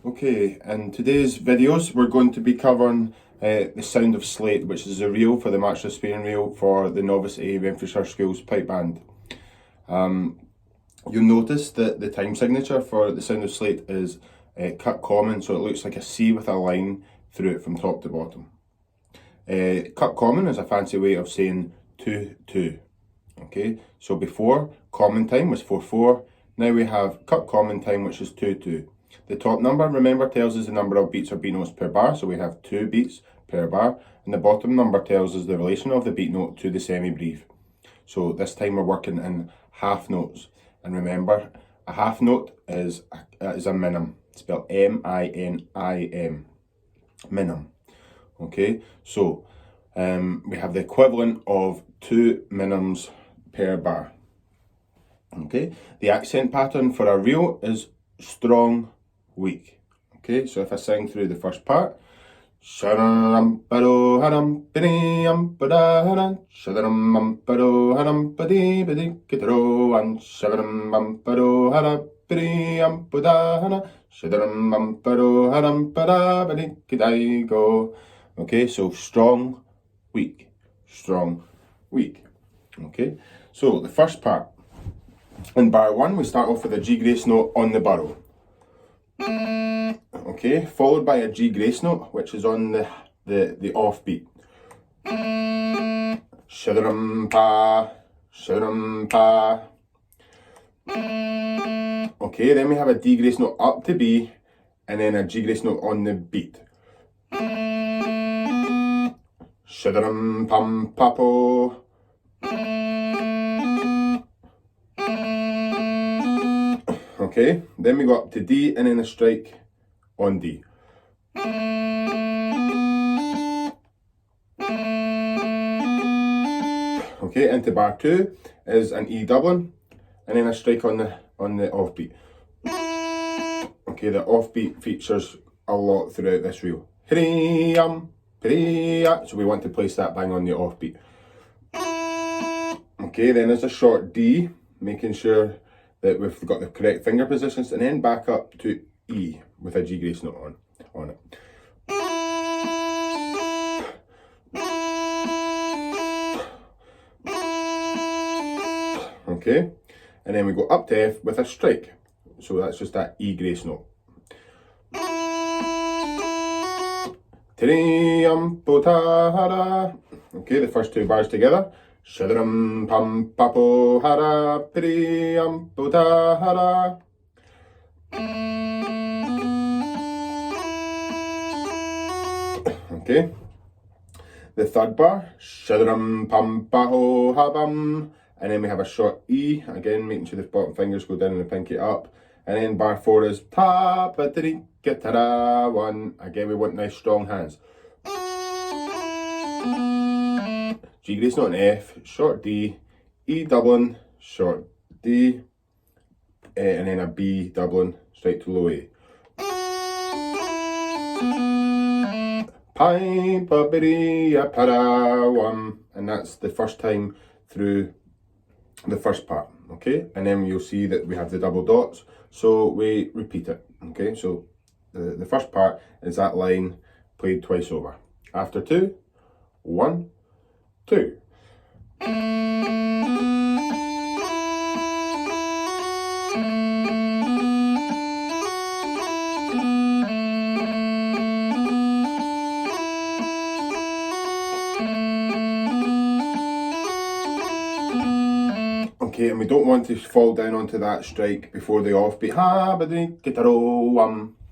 Okay, in today's videos we're going to be covering the Sound of Sleat, which is a reel for the matchless Spain reel for the Novice A Renfrewshire Schools Pipe Band. You'll notice that the time signature for the Sound of Sleat is cut common, so it looks like a C with a line through it from top to bottom. Cut common is a fancy way of saying 2-2. Okay, so before common time was 4-4, now we have cut common time, which is 2-2. The top number, remember, tells us the number of beats or beat notes per bar, so we have 2 beats per bar, and the bottom number tells us the relation of the beat note to the semi-breve. So this time we're working in half notes, and remember, a half note is a minim, spelled M-I-N-I-M, minim. Okay, so we have the equivalent of 2 minims per bar. Okay, the accent pattern for a reel is strong, weak. Okay, so if I sing through the first part, strong, okay, so strong, weak, strong, weak. Okay, so the first part, in bar 1 we start off with a G grace note on the burrow. Okay, followed by a G grace note, which is on the offbeat. Shadaram pa, shadaram pa. Okay, then we have a D grace note up to B, and then a G grace note on the beat. Shadaram pam papo. Okay, then we go up to D and then a strike on D. Okay, into bar 2 is an E doubling and then a strike on the offbeat. Okay, the offbeat features a lot throughout this reel. So we want to place that bang on the offbeat. Okay, then there's a short D, making sure that we've got the correct finger positions, and then back up to E with a G grace note on it. Okay, and then we go up to F with a strike, so that's just that E grace note. Okay, the first 2 bars together. Shadaram pam papo hara priyam putahara. Okay, the third bar, shadaram pam paho habam, and then we have a short E, again making sure the bottom fingers go down and the pinky up, and then bar 4 is ta patri ketara 1, again we want nice strong hands. G grace note on F, short D, E doubling, short D, and then a B doubling, straight to low A. Pai babiri parawam, and that's the first time through the first part. Okay, and then you'll see that we have the double dots, so we repeat it. Okay, so the first part is that line played twice over. After 2, 1, 2. Okay, and we don't want to fall down onto that strike before the offbeat.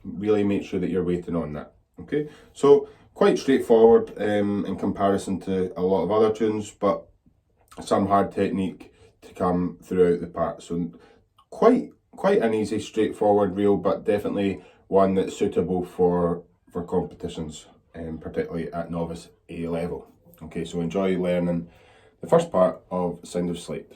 Really make sure that you're waiting on that. Okay, so quite straightforward in comparison to a lot of other tunes, but some hard technique to come throughout the part. So quite an easy, straightforward reel, but definitely one that's suitable for competitions, particularly at novice A level. Okay, so enjoy learning the first part of Sound of Sleat.